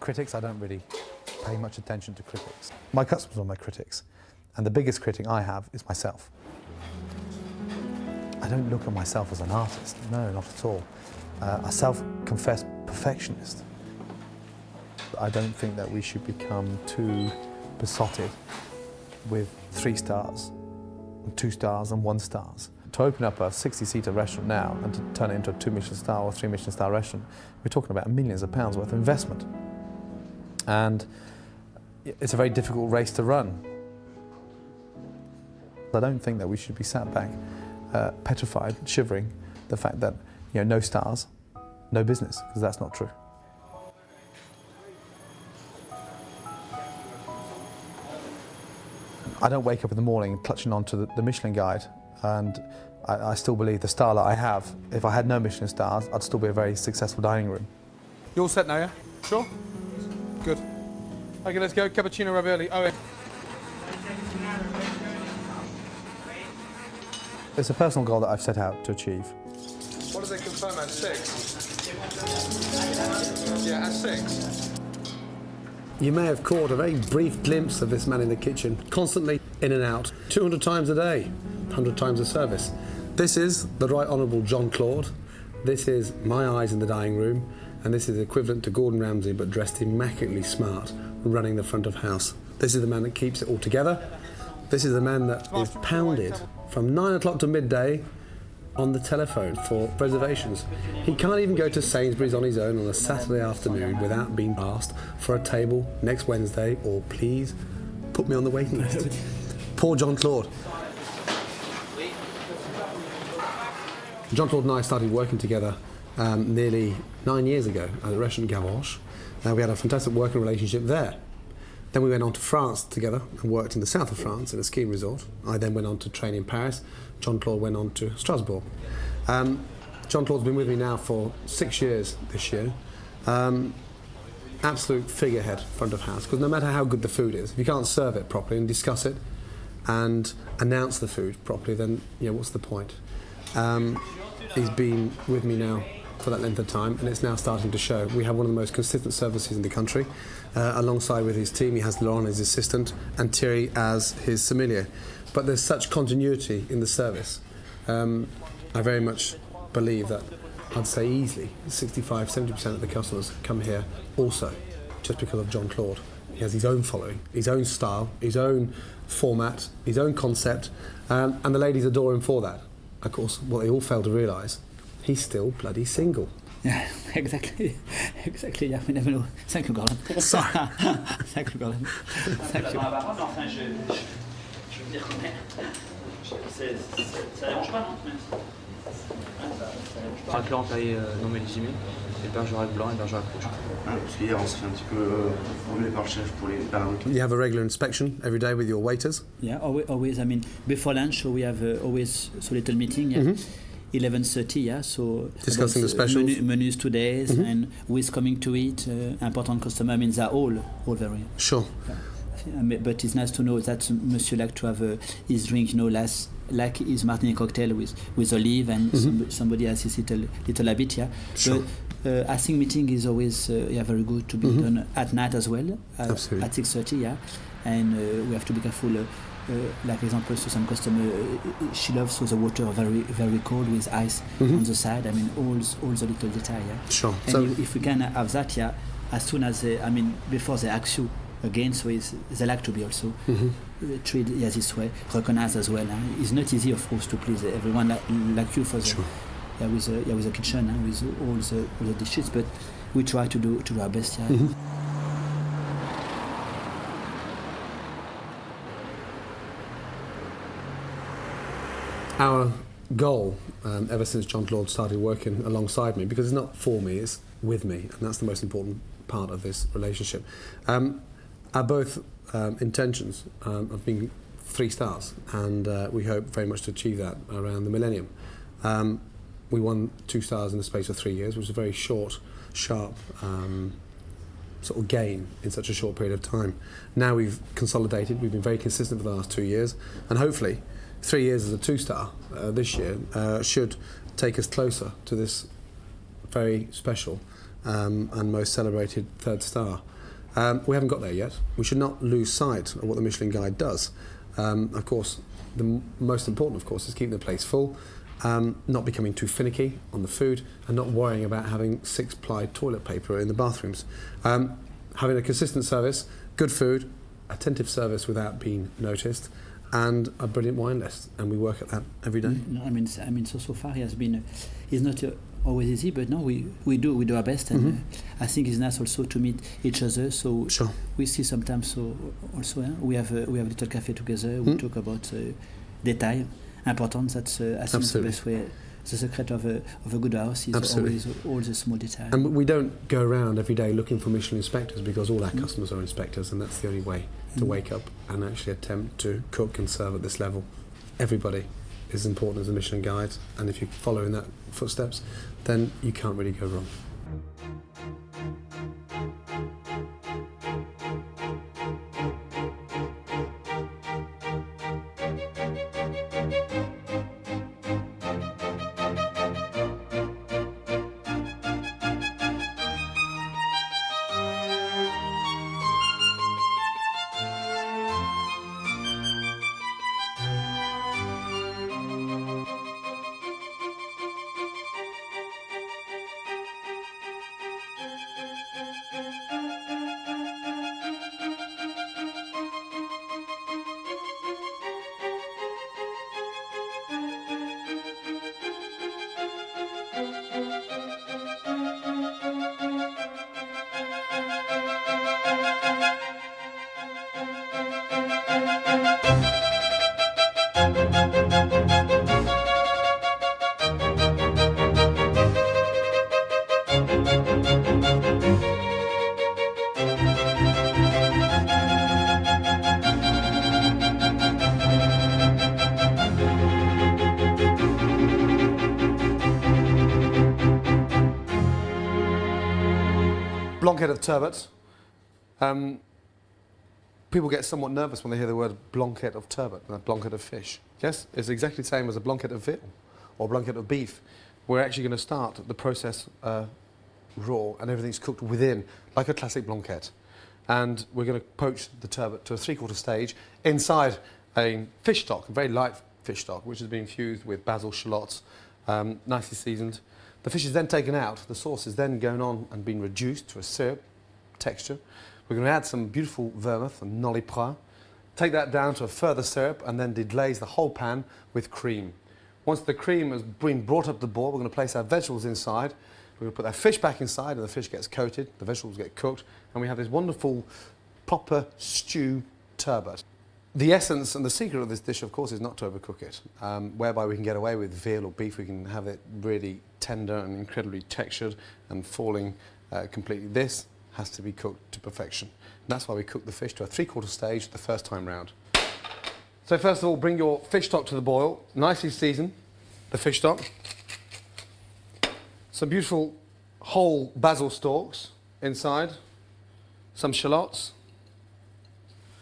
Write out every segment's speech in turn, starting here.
Critics, I don't really pay much attention to critics. My customers are my critics, and the biggest critic I have is myself. I don't look at myself as an artist, no, not at all. A self-confessed perfectionist. I don't think that we should become too besotted with 3 stars, 2 stars and 1 stars. To open up a 60-seater restaurant now and to turn it into a 2 Michelin star or 3 Michelin star restaurant, we're talking about millions of pounds worth of investment. And it's a very difficult race to run. I don't think that we should be sat back petrified, shivering, the fact that, you know, no stars, no business, because that's not true. I don't wake up in the morning clutching onto the Michelin guide, and I still believe the star that I have, if I had no Michelin stars, I'd still be a very successful dining room. You all set now, yeah? Sure? Good. Okay, let's go. Cappuccino ravioli. Owen. It's a personal goal that I've set out to achieve. What do they confirm at 6? Yeah, at 6. You may have caught a very brief glimpse of this man in the kitchen, constantly in and out, 200 times a day, 100 times a service. This is the Right Honourable Jean Claude. This is my eyes in the dining room, and this is equivalent to Gordon Ramsay, but dressed immaculately smart, running the front of house. This is the man that keeps it all together. This is the man that is pounded from 9 o'clock to midday on the telephone for reservations. He can't even go to Sainsbury's on his own on a Saturday afternoon without being asked for a table next Wednesday, or please put me on the waiting list. Poor Jean Claude. Jean Claude and I started working together nearly 9 years ago at the restaurant Gavroche. We had a fantastic working relationship there. Then we went on to France together and worked in the south of France in a skiing resort. I then went on to train in Paris. Jean Claude went on to Strasbourg. Jean Claude's been with me now for 6 years this year. Absolute figurehead front of house, because no matter how good the food is, if you can't serve it properly and discuss it and announce the food properly, then, you know, what's the point? He's been with me now for that length of time, and it's now starting to show. We have one of the most consistent services in the country. Alongside with his team, he has Laurent as his assistant and Thierry as his sommelier. But there's such continuity in the service. I very much believe that I'd say easily 65-70% of the customers come here also just because of Jean Claude. He has his own following, his own style, his own format, his own concept, and the ladies adore him for that. Of course, what they all fail to realise, he's still bloody single. Yeah, exactly. Exactly, yeah, we never know. Thank you, Gordon. Sorry. Thank you, Gordon. Thank you. Racleur taille non millésimé, et bergerac blanc et bergerac rouge. Parce qu'hier on s'est fait un petit peu former par le chef pour les paramètres. You have a regular inspection every day with your waiters? Yeah, always. I mean, before lunch we have always a little meeting. Yeah. 11:30, yeah. So discussing the specials, menus today, and who is coming to eat. Important customer. I mean, they're all very sure. Yeah. But it's nice to know that Monsieur like to have his drink, you know, like his martini cocktail with olive, and somebody has his little habit, yeah. Sure. But I think meeting is always very good to be done at night as well. Absolutely. At 6:30, yeah. And we have to be careful. Like example, so some customer she loves the water very very cold with ice on the side. I mean, all the little detail, yeah. Sure. And So if we can have that, yeah, as soon as before they ask you again, so they like to be also treated this way, recognized as well. It's not easy, of course, to please everyone like you for the sure. With the kitchen, with all the dishes, but we try to do our best. Yeah. Our goal, ever since Jean Claude started working alongside me, because it's not for me, it's with me, and that's the most important part of this relationship. Our both intentions of being 3 stars, and we hope very much to achieve that around the millennium. We won 2 stars in the space of 3 years, which is a very short, sharp sort of gain in such a short period of time. Now we've consolidated, we've been very consistent for the last 2 years, and hopefully 3 years as a 2-star this year should take us closer to this very special and most celebrated 3rd star. We haven't got there yet. We should not lose sight of what the Michelin Guide does. Of course, the most important, of course, is keeping the place full, not becoming too finicky on the food, and not worrying about having 6-ply toilet paper in the bathrooms. Having a consistent service, good food, attentive service without being noticed, and a brilliant wine list, and we work at that every day. No, I mean, so far it has been. It's not always easy, but no, we do our best, and I think it's nice also to meet each other. So Sure. we see sometimes. So also, we have a little cafe together. We talk about detail, important. That's I think the best way. The secret of a good house is always all the small details. And we don't go around every day looking for Michelin inspectors, because all our customers are inspectors, and that's the only way to wake up and actually attempt to cook and serve at this level. Everybody is important as a Michelin guide, and if you follow in that footsteps, then you can't really go wrong. Blanquette of turbot. People get somewhat nervous when they hear the word blanquette of turbot, a blanquette of fish. Yes, it's exactly the same as a blanquette of veal or blanquette of beef. We're actually going to start the process raw, and everything's cooked within, like a classic blanquette. And we're going to poach the turbot to a 3/4 stage inside a fish stock, a very light fish stock, which has been infused with basil, shallots, nicely seasoned. The fish is then taken out. The sauce is then going on and being reduced to a syrup texture. We're going to add some beautiful vermouth and nolly pras, take that down to a further syrup, and then deglaze the whole pan with cream. Once the cream has been brought up to boil, we're going to place our vegetables inside. We're going to put our fish back inside, and the fish gets coated, the vegetables get cooked, and we have this wonderful, proper stew turbot. The essence and the secret of this dish, of course, is not to overcook it, whereby we can get away with veal or beef. We can have it really tender and incredibly textured and falling completely. This has to be cooked to perfection. And that's why we cook the fish to a 3/4 stage the first time round. So first of all, bring your fish stock to the boil, nicely season the fish stock. Some beautiful whole basil stalks inside, some shallots,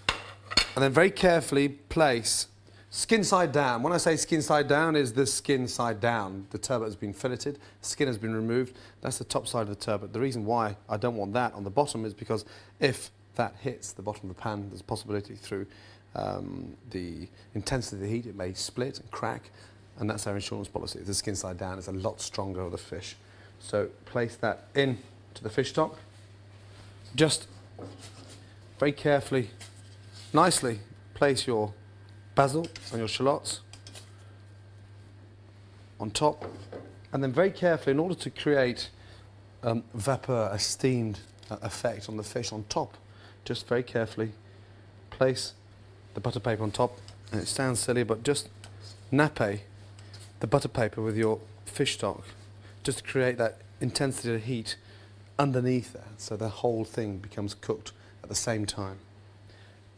and then very carefully place skin side down. When I say skin side down, is the skin side down. The turbot has been filleted, skin has been removed. That's the top side of the turbot. The reason why I don't want that on the bottom is because if that hits the bottom of the pan, there's a possibility through the intensity of the heat, it may split and crack, and that's our insurance policy. The skin side down is a lot stronger of the fish. So place that in to the fish stock. Just very carefully, nicely place your basil and your shallots on top, and then very carefully, in order to create vapor, a steamed effect on the fish on top, just very carefully place the butter paper on top. And it sounds silly, but just nappe the butter paper with your fish stock, just to create that intensity of heat underneath there, so the whole thing becomes cooked at the same time.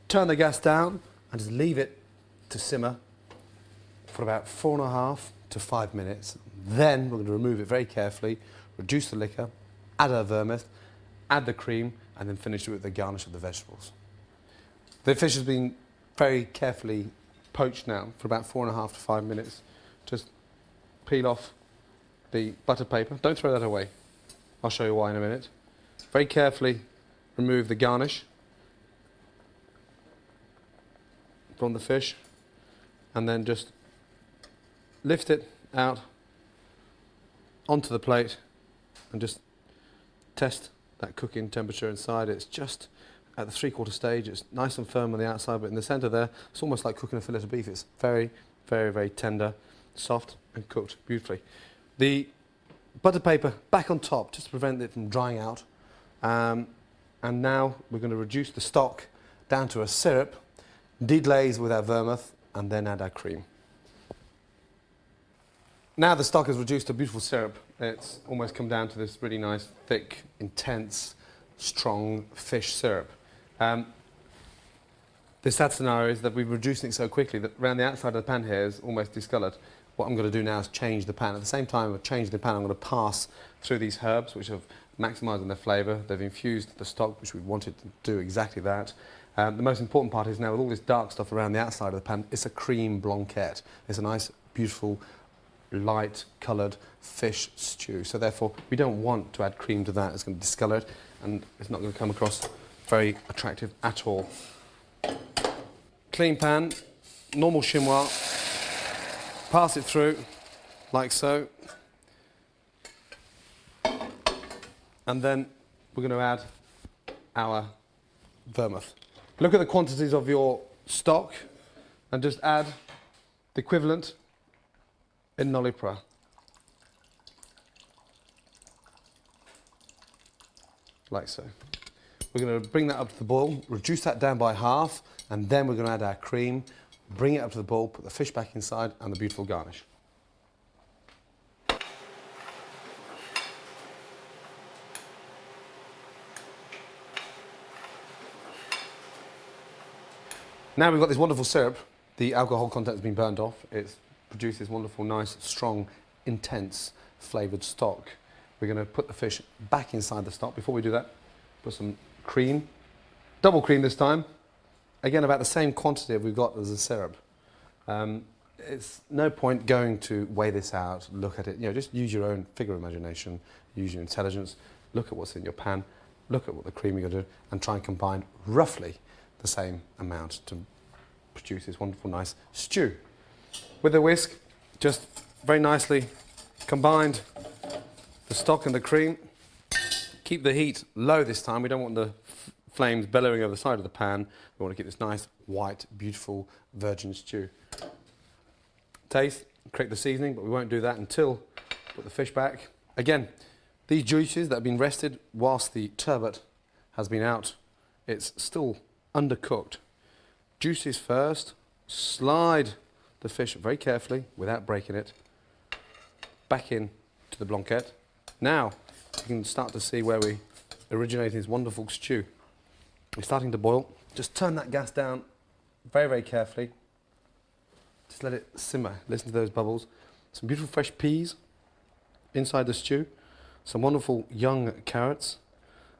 Turn the gas down and just leave it to simmer for about 4.5 to 5 minutes. Then we're going to remove it very carefully, reduce the liquor, add our vermouth, add the cream, and then finish it with the garnish of the vegetables. The fish has been very carefully poached now for about 4.5 to 5 minutes. Just peel off the butter paper. Don't throw that away. I'll show you why in a minute. Very carefully remove the garnish from the fish, and then just lift it out onto the plate and just test that cooking temperature inside. It's just at the 3/4 stage. It's nice and firm on the outside, but in the centre there, it's almost like cooking a fillet of beef. It's very, very, very tender, soft, and cooked beautifully. The butter paper back on top, just to prevent it from drying out. And now we're going to reduce the stock down to a syrup, deglaze with our vermouth, and then add our cream. Now the stock is reduced to beautiful syrup. It's almost come down to this really nice, thick, intense, strong fish syrup. The sad scenario is that we're reducing it so quickly that around the outside of the pan here is almost discoloured. What I'm going to do now is change the pan. At the same time of changing the pan, I'm going to pass through these herbs, which have maximised their flavour. They've infused the stock, which we wanted to do exactly that. The most important part is now, with all this dark stuff around the outside of the pan, it's a cream blanquette. It's a nice, beautiful, light coloured fish stew. So therefore, we don't want to add cream to that. It's going to discolour it, and it's not going to come across very attractive at all. Clean pan, normal chinois, pass it through like so, and then we're going to add our vermouth. Look at the quantities of your stock and just add the equivalent in nolipra. Like so. We're going to bring that up to the boil, reduce that down by half, and then we're going to add our cream, bring it up to the boil, put the fish back inside, and the beautiful garnish. Now we've got this wonderful syrup. The alcohol content has been burned off. It's produced this wonderful, nice, strong, intense, flavoured stock. We're going to put the fish back inside the stock. Before we do that, put some cream, double cream this time. Again, about the same quantity we've got as the syrup. It's no point going to weigh this out, look at it. You know, just use your own figure of imagination, use your intelligence, look at what's in your pan, look at what the cream you're going to do, and try and combine roughly the same amount to produce this wonderful, nice stew. With a whisk, just very nicely combined the stock and the cream. Keep the heat low this time. We don't want the flames bellowing over the side of the pan. We want to get this nice, white, beautiful virgin stew. Taste, correct the seasoning, but we won't do that until we put the fish back. Again, these juices that have been rested whilst the turbot has been out, it's still undercooked. Juices first, slide the fish very carefully without breaking it back in to the blanquette. Now you can start to see where we originate this wonderful stew. It's starting to boil. Just turn that gas down very, very carefully. Just let it simmer. Listen to those bubbles. Some beautiful fresh peas inside the stew, some wonderful young carrots,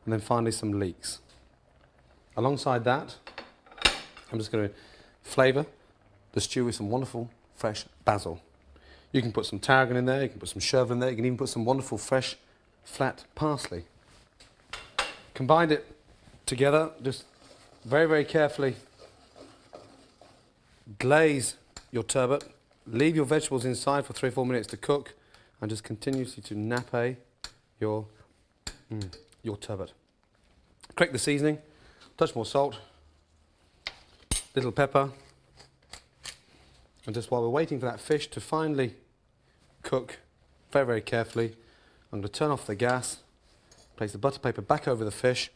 and then finally some leeks. Alongside that, I'm just going to flavour the stew with some wonderful fresh basil. You can put some tarragon in there, you can put some chervil in there, you can even put some wonderful fresh flat parsley. Combine it together, just very, very carefully glaze your turbot, leave your vegetables inside for 3 or 4 minutes to cook, and just continuously to nappe your turbot. Correct the seasoning, touch more salt, little pepper, and just while we're waiting for that fish to finally cook very, very carefully, I'm going to turn off the gas, place the butter paper back over the fish,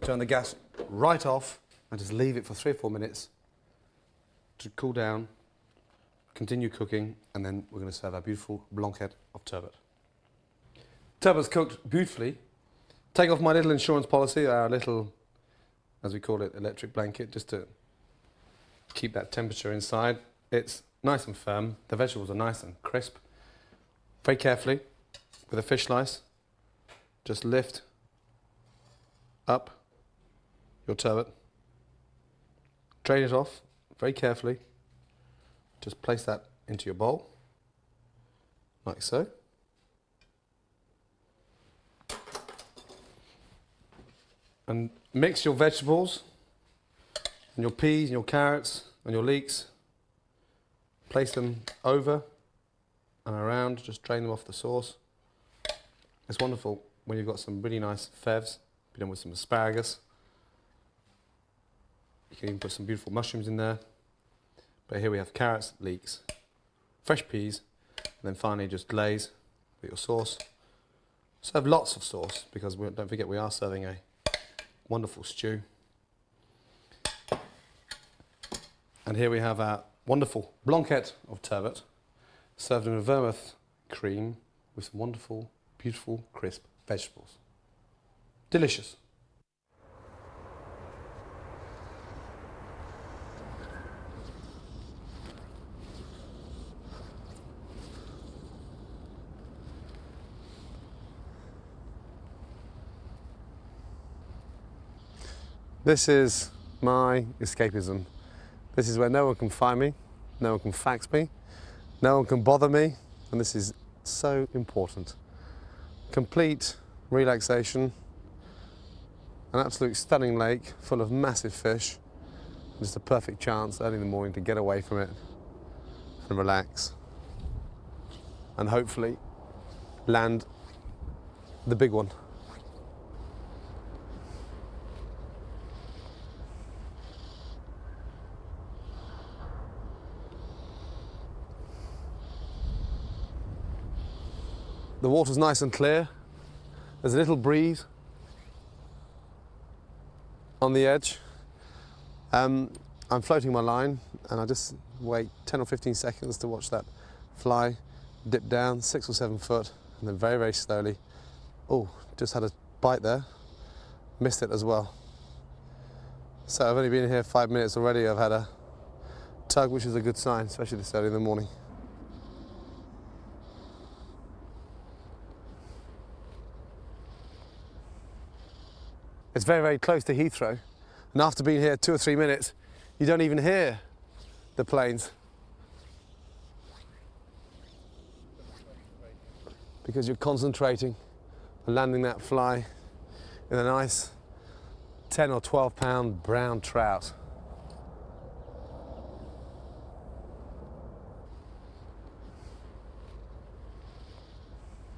turn the gas right off, and just leave it for 3 or 4 minutes to cool down, continue cooking, and then we're going to serve our beautiful blanquette of turbot. Turbot's cooked beautifully. Take off my little insurance policy, our little, as we call it, electric blanket, just to keep that temperature inside. It's nice and firm. The vegetables are nice and crisp. Very carefully, with a fish slice, just lift up your turbot, drain it off very carefully, just place that into your bowl, like so. And mix your vegetables and your peas and your carrots and your leeks. Place them over and around, just drain them off the sauce. It's wonderful when you've got some really nice fèves, be done with some asparagus. You can even put some beautiful mushrooms in there. But here we have carrots, leeks, fresh peas, and then finally just glaze with your sauce. Serve lots of sauce because don't forget we are serving a wonderful stew. And here we have our wonderful blanquette of turbot, served in a vermouth cream with some wonderful, beautiful, crisp vegetables. Delicious. This is my escapism. This is where no one can find me, no one can fax me, no one can bother me, and this is so important. Complete relaxation, an absolute stunning lake full of massive fish, just a perfect chance early in the morning to get away from it and relax, and hopefully land the big one. The water's nice and clear. There's a little breeze on the edge. I'm floating my line and I just wait 10 or 15 seconds to watch that fly dip down 6 or 7 foot and then very, very slowly. Oh, just had a bite there. Missed it as well. So I've only been here 5 minutes already. I've had a tug, which is a good sign, especially this early in the morning. It's very, very close to Heathrow, and after being here 2 or 3 minutes, you don't even hear the planes because you're concentrating on landing that fly in a nice 10 or 12 pound brown trout.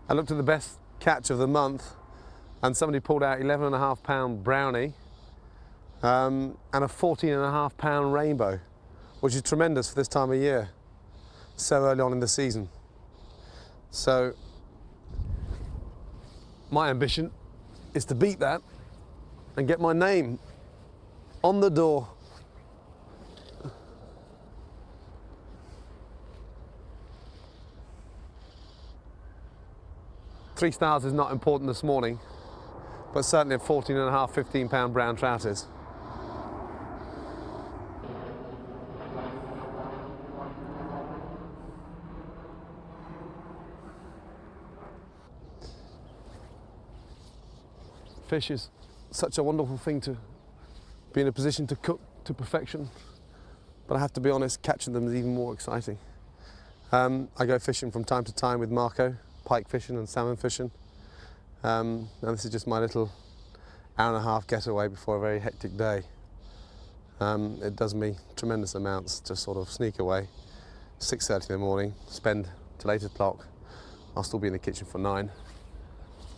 I looked at the best catch of the month and somebody pulled out 11.5 pound brownie and a 14.5 pound rainbow, which is tremendous for this time of year, so early on in the season. So my ambition is to beat that and get my name on the door. Three stars is not important this morning, but certainly a 14.5, 15 pound brown trout is. Fish is such a wonderful thing to be in a position to cook to perfection, but I have to be honest, catching them is even more exciting. I go fishing from time to time with Marco, pike fishing and salmon fishing. And this is just my little hour-and-a-half getaway before a very hectic day. It does me tremendous amounts to sort of sneak away, 6:30 in the morning, spend till 8 o'clock. I'll still be in the kitchen for 9,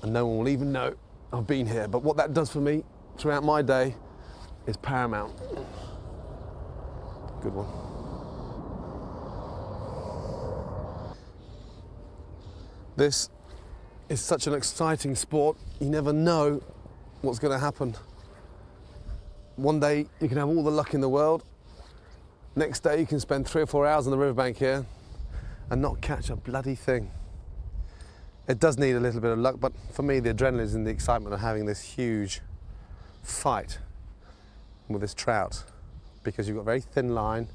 and no one will even know I've been here. But what that does for me throughout my day is paramount. Good one. This is such an exciting sport. You never know what's going to happen. One day you can have all the luck in the world. Next day you can spend 3 or 4 hours on the riverbank here and not catch a bloody thing. It does need a little bit of luck, but for me the adrenaline is in the excitement of having this huge fight with this trout, because you've got a very thin line,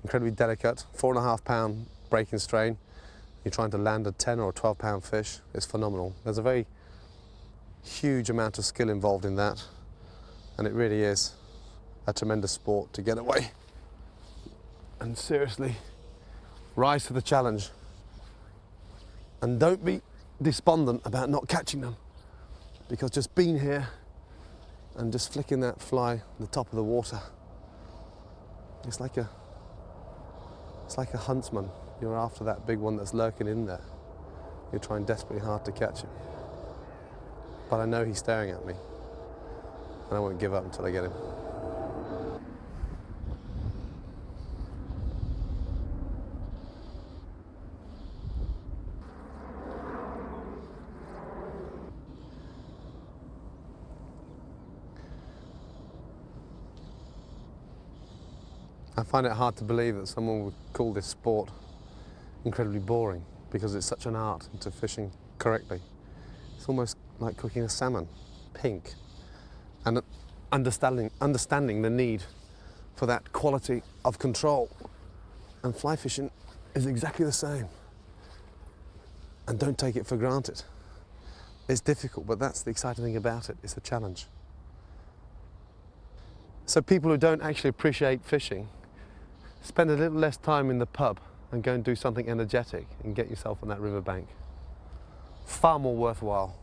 incredibly delicate, 4.5 pound breaking strain. You're trying to land a 10 or a 12 pound fish. It's phenomenal. There's a very huge amount of skill involved in that, and it really is a tremendous sport to get away and seriously rise to the challenge. And don't be despondent about not catching them, because just being here and just flicking that fly the top of the water. It's like a huntsman. You're after that big one that's lurking in there. You're trying desperately hard to catch him. But I know he's staring at me, and I won't give up until I get him. I find it hard to believe that someone would call this sport incredibly boring, because it's such an art to fishing correctly. It's almost like cooking a salmon, pink, and understanding the need for that quality of control. And fly fishing is exactly the same. And don't take it for granted. It's difficult, but that's the exciting thing about it. It's a challenge. So people who don't actually appreciate fishing, spend a little less time in the pub and go and do something energetic and get yourself on that riverbank. Far more worthwhile.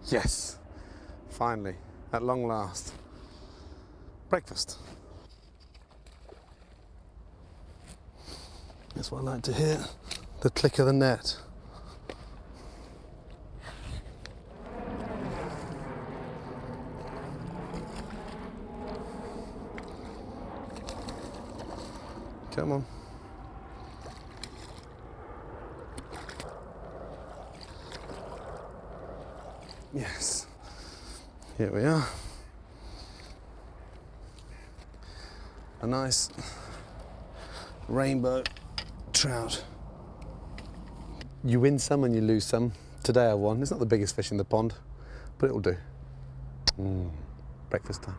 Yes, finally, at long last. Breakfast. That's what I like to hear, the click of the net. Come on. Yes, here we are. A nice rainbow trout. You win some and you lose some. Today I won. It's not the biggest fish in the pond, but it'll do. Breakfast time.